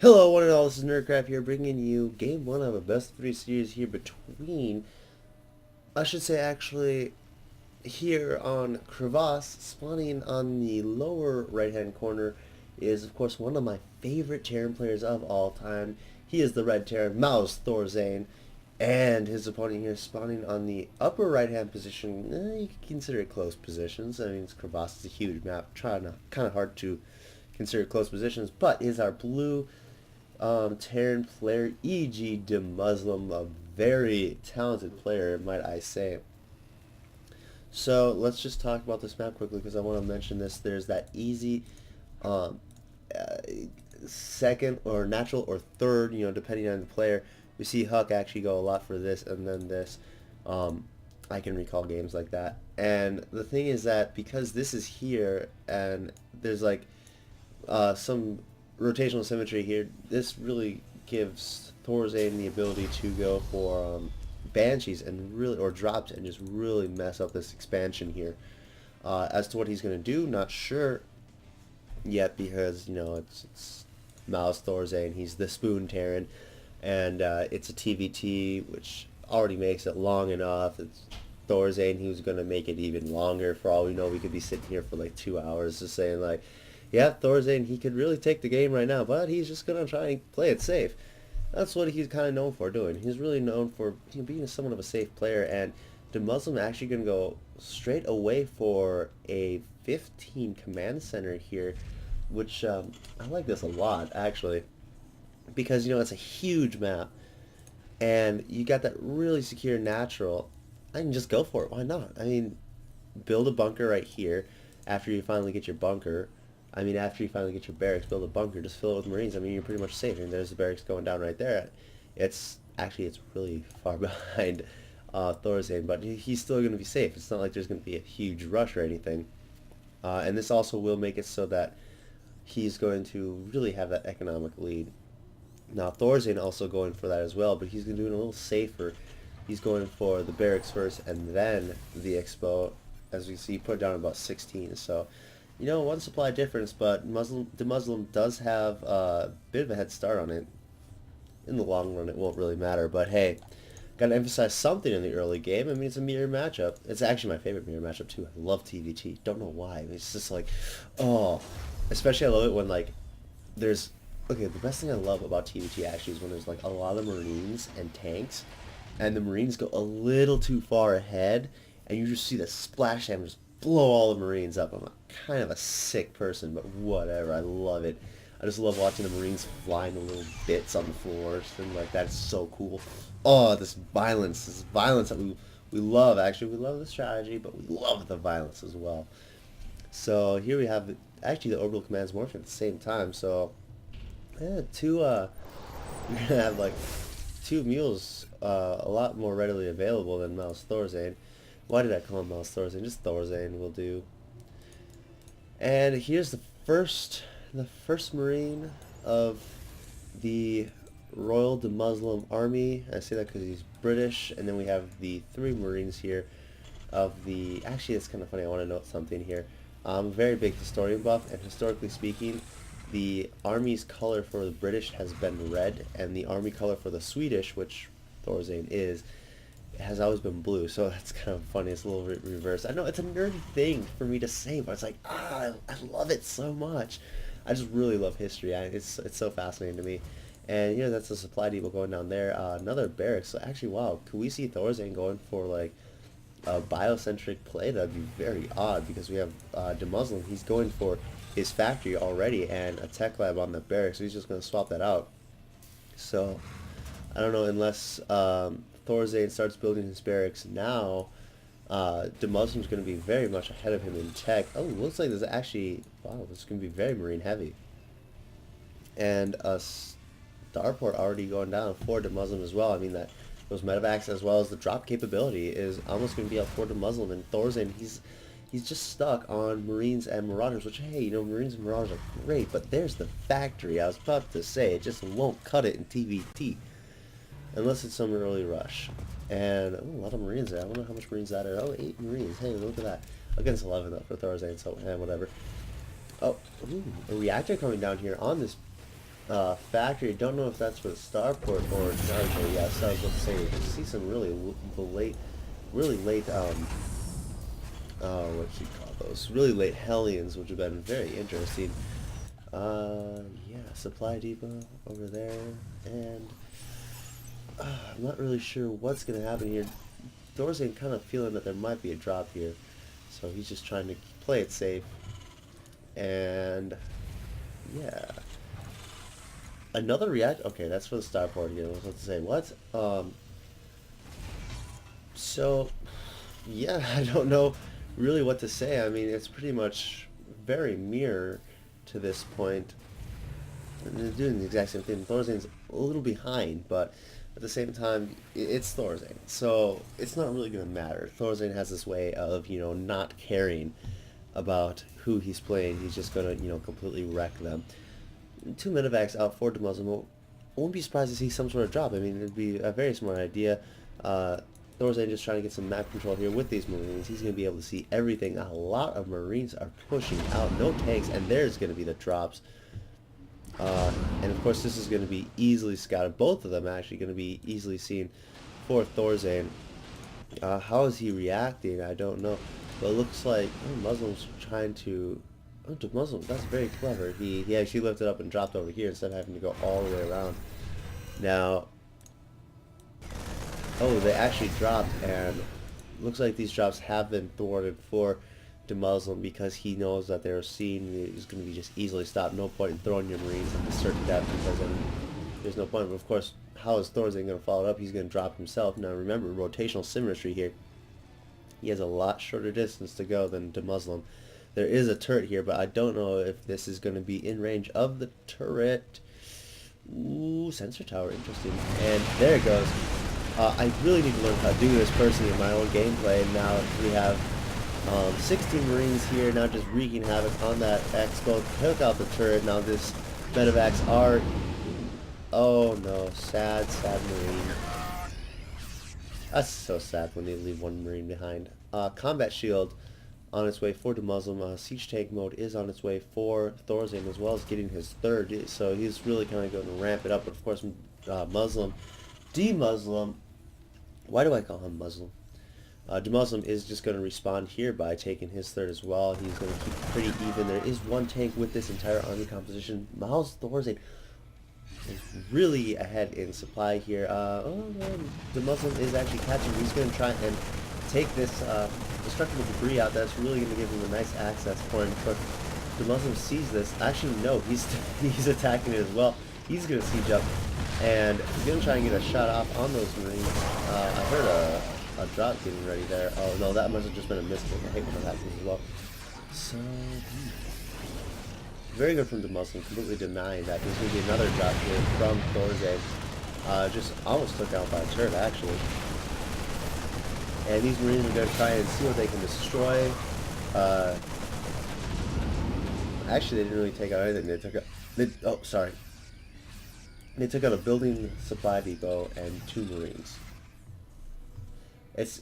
Hello, one and all. This is Nerdcraft here, bringing you game one of a best of three series here between, I should say, actually, here on Crevasse, spawning on the lower right-hand corner, is of course one of my favorite Terran players of all time. He is the red Terran, mouzThorzain, and his opponent here spawning on the upper right-hand position. You could consider it close positions. I mean, Crevasse is a huge map, kind of hard to consider close positions, but is our blue Terran player EGDemuslim, a very talented player, might I say. So let's just talk about this map quickly because I want to mention this. There's that easy um, uh, second or natural or third, depending on the player. We see Huck actually go a lot for this and then this. Um, I can recall games like that. And the thing is that because this is here and there's like some rotational symmetry here, this really gives Thorzain the ability to go for Banshees and really, or drops and just really mess up this expansion here. As to what he's going to do, not sure yet because, it's mouzThorzain, he's the Spoon Terran, and it's a TVT, which already makes it long enough. It's Thorzain, he was going to make it even longer. For all we know, we could be sitting here for like 2 hours just saying like, yeah, Thorzain, he could really take the game right now, but he's just going to try and play it safe. That's what he's kind of known for doing. He's really known for being somewhat of a safe player, and EGDemuslim actually going to go straight away for a 15 command center here, which I like this a lot, actually, because, it's a huge map, and you got that really secure natural. I can just go for it. Why not? I mean, build a bunker right here after you finally get your bunker. After you finally get your barracks, build a bunker, just fill it with Marines. You're pretty much safe. There's the barracks going down right there. It's really far behind Thorzain, but he's still going to be safe. It's not like there's going to be a huge rush or anything. And this also will make it so that he's going to really have that economic lead. Now, Thorzain also going for that as well, but he's going to do it a little safer. He's going for the barracks first and then the expo. As we see, put down about 16. So, one supply difference, but EGDemuslim does have a bit of a head start on it. In the long run, it won't really matter, but hey, gotta emphasize something in the early game. It's a mirror matchup. It's actually my favorite mirror matchup, too. I love TVT. Don't know why. It's just like, oh. Especially I love it when, like, there's... Okay, the best thing I love about TVT, actually, is when there's, like, a lot of Marines and tanks, and the Marines go a little too far ahead, and you just see the splash damage just blow all the Marines up. I'm kind of a sick person, but whatever. I love it. I just love watching the Marines flying the little bits on the floor. Things like that is so cool. Oh, this violence that we love. Actually, we love the strategy, but we love the violence as well. So here we have actually the orbital commands morphing at the same time. So yeah, we're gonna have like two mules a lot more readily available than mouzThorzain. Why did I call him mouzThorzain? Just Thorzain will do. And here's the first Marine of the Royal EGDemuslim Army. I say that because he's British. And then we have the 3 Marines here of the... Actually, it's kind of funny. I want to note something here. I'm a very big historian buff, and historically speaking, the army's color for the British has been red, and the army color for the Swedish, which Thorzain is, has always been blue. So that's kind of funny. It's a little reverse. I know it's a nerdy thing for me to say, but it's like, I love it so much. I just really love history. It's so fascinating to me. And that's the supply depot going down there. Another barracks. So actually, wow, could we see Thorzain going for like a biocentric play? That'd be very odd because we have EGDemuslim. He's going for his factory already and a tech lab on the barracks. So he's just going to swap that out. So I don't know, unless Thorzain starts building his barracks now, EGDemuslim's going to be very much ahead of him in tech. Oh, looks like there's actually... Wow, this is going to be very Marine heavy. And Starport already going down for EGDemuslim as well. Those medevacs as well as the drop capability is almost going to be out for EGDemuslim. And Thorzain, he's just stuck on Marines and Marauders, which, hey, Marines and Marauders are great, but there's the factory. I was about to say, it just won't cut it in TVT. Unless it's some early rush. And a lot of Marines there. I wonder how much Marines that are. Oh, 8 Marines. Hey, look at that. Against 11 though for Thorzain, so whatever. Oh, ooh, a reactor coming down here on this factory. Don't know if that's for the starport or Naruto. Yes, I was about to say. You see some really late, what do you call those? Really late Hellions, which have been very interesting. Yeah, supply depot over there, and I'm not really sure what's gonna happen here. Thorzain kind of feeling that there might be a drop here, so he's just trying to play it safe. And yeah, another react. Okay, that's for the starport again. I was about to say what. So yeah, I don't know really what to say. I mean, it's pretty much very mirror to this point. And they're doing the exact same thing. Thorzain's a little behind, but at the same time, it's Thorzain, so it's not really going to matter. Thorzain has this way of, not caring about who he's playing. He's just going to, completely wreck them. 2 medevacs out for EGDemuslim. Won't be surprised to see some sort of drop. I mean, it'd be a very smart idea. Thorzain just trying to get some map control here with these Marines. He's going to be able to see everything. A lot of Marines are pushing out. No tanks, and there's going to be the drops. And of course, this is going to be easily scouted. Both of them actually going to be easily seen for Thorzain. How is he reacting? I don't know. But it looks like Muslim's trying to... Oh, EGDemuslim, that's very clever. He actually lifted up and dropped over here instead of having to go all the way around. Now... Oh, they actually dropped, and looks like these drops have been thwarted for EGDemuslim because he knows that they're seeing is going to be just easily stopped. No point in throwing your Marines into certain depth because then there's no point. But of course, how is Thorzain going to follow it up? He's going to drop himself. Now remember, rotational symmetry here. He has a lot shorter distance to go than EGDemuslim. There is a turret here, but I don't know if this is going to be in range of the turret. Ooh, sensor tower, interesting. And there it goes. I really need to learn how to do this personally in my own gameplay. And now we have 16 Marines here, now just wreaking havoc on that Expo. Took out the turret. Now this medevacs are... Oh no, sad Marine. That's so sad when they leave one Marine behind. Combat shield on its way for EGDemuslim. Siege tank mode is on its way for Thorzain, as well as getting his third. So he's really kind of going to ramp it up. But of course, EGDemuslim. Why do I call him Muslim? EGDemuslim is just going to respond here by taking his third as well. He's going to keep it pretty even. There is one tank with this entire army composition. mouzThorzain is really ahead in supply here. Oh no, EGDemuslim is actually catching. He's going to try and take this destructible debris out. That's really going to give him a nice access point. But EGDemuslim sees this. Actually, no, he's attacking it as well. He's going to siege up, and he's going to try and get a shot off on those Marines. I heard a drop getting ready there. Oh no, that must have just been a mistake. I hate when that happens as well. So very good from EGDemuslim, completely denying that. There's going to be another drop here from Thorzain. Just almost took out by a turret actually. And these Marines are going to try and see what they can destroy. Actually, they didn't really take out anything. They took out. They took out a building supply depot and 2 Marines. It's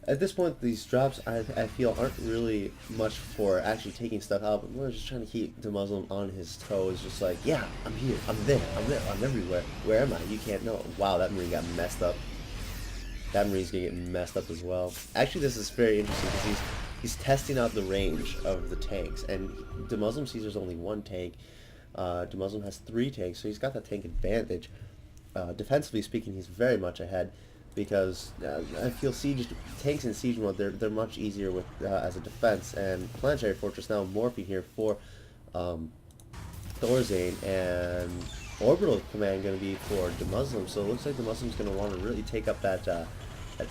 at this point, these drops I feel aren't really much for actually taking stuff out, but more just trying to keep EGDemuslim on his toes. Just like, yeah, I'm here, I'm there, I'm everywhere. Where am I? You can't know. Wow, that Marine got messed up. That Marine's gonna get messed up as well. Actually, this is very interesting because he's testing out the range of the tanks, and EGDemuslim sees there's only 1 tank. EGDemuslim has 3 tanks, so he's got that tank advantage. Defensively speaking, he's very much ahead because I feel tanks in siege mode they're much easier with as a defense. And Planetary Fortress now morphing here for Thorzain, and Orbital Command going to be for EGDemuslim. So it looks like EGDemuslim's going to want to really take up that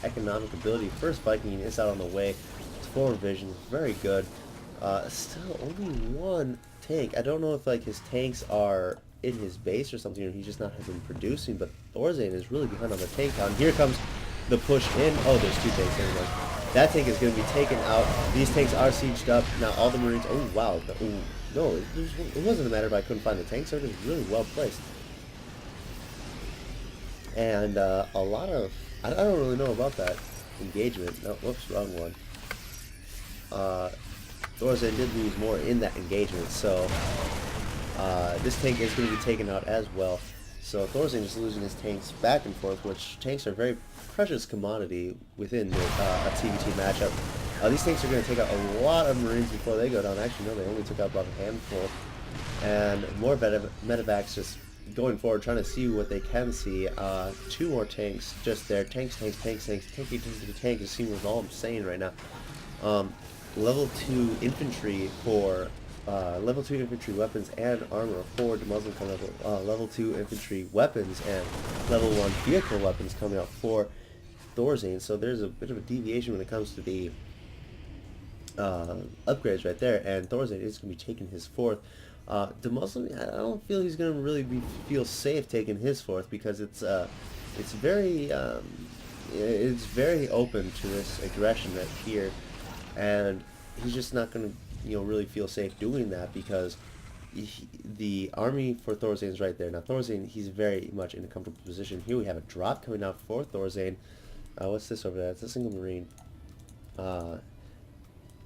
economic ability. First Viking is out on the way. It's forward vision, very good. Still only 1 tank. I don't know if like his tanks are in his base or something, or he just not have been producing, but Thorzain is really behind on the tank count. Here comes the push in. Oh, there's 2 tanks anyway. That tank is going to be taken out. These tanks are sieged up. Now all the Marines... Oh, wow. No, it wasn't a matter of I couldn't find the tanks. They're just really well placed. And a lot of... I don't really know about that engagement. No, whoops, wrong one. Thorzain did lose more in that engagement, so... this tank is going to be taken out as well. So Thorzain is losing his tanks back and forth, which tanks are a very precious commodity within a TVT matchup. These tanks are going to take out a lot of Marines before they go down. Actually, no, they only took out about a handful. And more medevacs just going forward, trying to see what they can see. 2 more tanks just there. Tanks, taking the tank is seeing what all I'm saying right now. Level 2 infantry for level 2 infantry weapons and armor for EGDemuslim coming up. Level 2 infantry weapons and level 1 vehicle weapons coming out for Thorzain. So there's a bit of a deviation when it comes to the upgrades right there, and Thorzain is going to be taking his 4th. EGDemuslim, I don't feel he's going to really feel safe taking his 4th, because it's very open to this aggression right here, and he's just not going to really feel safe doing that, because the army for Thorzain is right there. Now Thorzain, he's very much in a comfortable position. Here we have a drop coming out for Thorzain. What's this over there? It's a single Marine.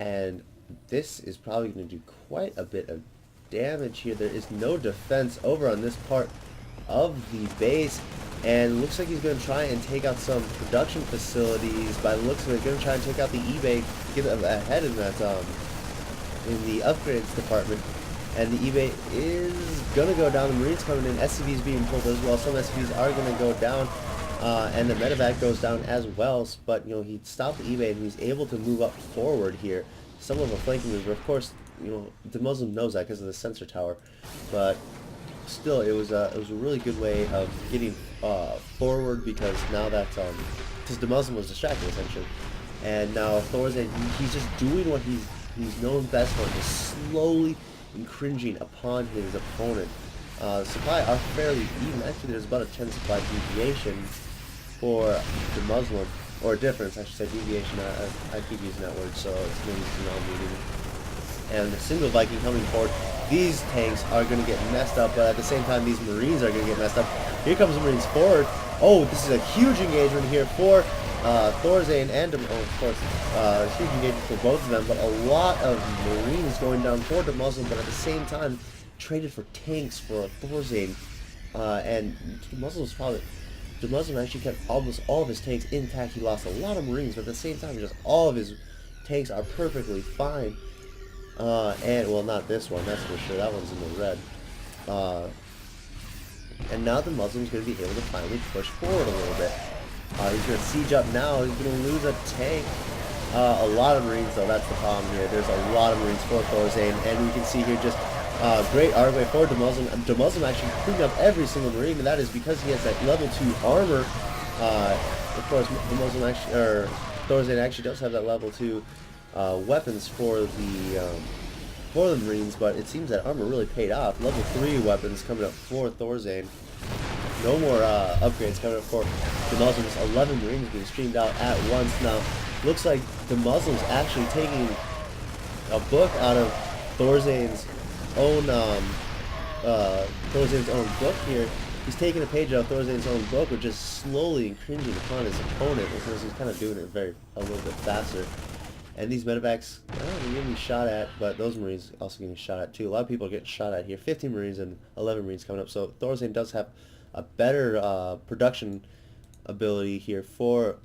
And this is probably going to do quite a bit of damage here. There is no defense over on this part of the base, and looks like he's going to try and take out some production facilities. By the looks of it, going to try and take out the eBay, get ahead in that in the upgrades department. And the eBay is going to go down. The Marines coming in, SCVs being pulled as well. Some SCVs are going to go down. And the medevac goes down as well, but he stopped the eBay and he's able to move up forward here. Some of a flanking maneuver, of course. EGDemuslim knows that because of the sensor tower, but still, it was a really good way of getting forward, because now that because EGDemuslim was distracted essentially, and now Thorzain, he's just doing what he's known best for, just slowly infringing upon his opponent. The supply are fairly even. Actually, there's about a 10 supply deviation for EGDemuslim, or difference, I should say, deviation. I keep using that word, so it's maybe non-meaning. And the single Viking coming forward. These tanks are going to get messed up, but at the same time, these Marines are going to get messed up. Here comes the Marines forward. Oh, this is a huge engagement here for Thorzain and, of course, huge engagement for both of them, but a lot of Marines going down for EGDemuslim, but at the same time, traded for tanks for Thorzain. And EGDemuslim actually kept almost all of his tanks intact. He lost a lot of Marines, but at the same time, just all of his tanks are perfectly fine. And, well, not this one, that's for sure. That one's in the red. And now the Muslim's going to be able to finally push forward a little bit. He's going to siege up now. He's going to lose a tank. A lot of Marines, though. That's the problem here. There's a lot of Marines for Thorzain. And we can see here just great armor for EGDemuslim. EGDemuslim actually cleaned up every single Marine, and that is because he has that level 2 armor. Of course, Thorzain actually does have that level 2 weapons for the Marines, but it seems that armor really paid off. Level 3 weapons coming up for Thorzain. No more upgrades coming up for EGDemuslim. Just 11 Marines being streamed out at once. Now, looks like EGDemuslim's actually taking a book out of Thorzain's own book here. He's taking a page out of Thorzain's own book, which is slowly infringing upon his opponent, because he's kind of doing it a little bit faster. And these medevacs, they're getting shot at, but those Marines also getting shot at too. A lot of people are getting shot at here. 15 Marines and 11 Marines coming up. So Thorzain does have a better production ability here for,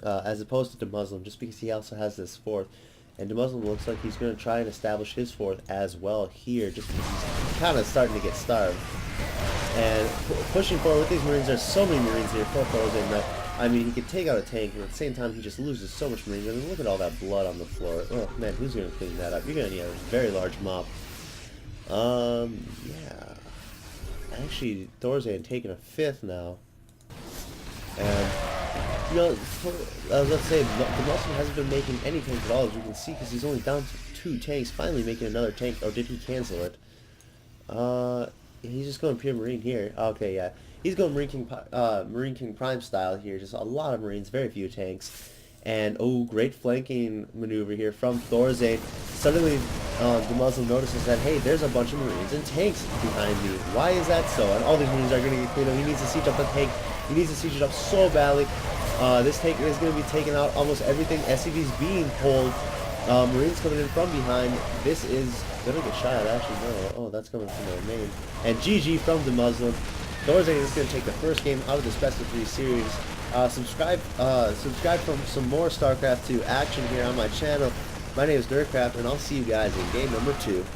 as opposed to EGDemuslim, just because he also has this 4th. And EGDemuslim looks like he's going to try and establish his 4th as well here, just because he's kind of starting to get starved. And pushing forward with these Marines, there's so many Marines here for Thorzain that, I mean, he could take out a tank, but at the same time, he just loses so much Marines. I mean, look at all that blood on the floor. Oh, man, who's going to clean that up? You're going to need a very large mop. Yeah. Actually, Thorzain taking a 5th now. And, let's say, EGDemuslim hasn't been making any tanks at all, as you can see, because he's only down to 2 tanks, finally making another tank. Or did he cancel it? He's just going pure Marine here. Okay, yeah. He's going Marine King Prime style here. Just a lot of Marines, very few tanks. And, oh, great flanking maneuver here from Thorzain. Suddenly, EGDemuslim notices that, hey, there's a bunch of Marines and tanks behind me. Why is that so? And all these Marines are going to get cleaned up. He needs to siege up the tank. He needs to siege it up so badly. This tank is going to be taking out almost everything. SCVs being pulled. Marines coming in from behind. This is Gonna get shot at, actually, no. Oh, that's coming from our main. And GG from the Muslim. Thorzain is gonna take the first game out of this best of 3 series. Subscribe for some more StarCraft 2 action here on my channel. My name is Nerdcraft, and I'll see you guys in game number 2.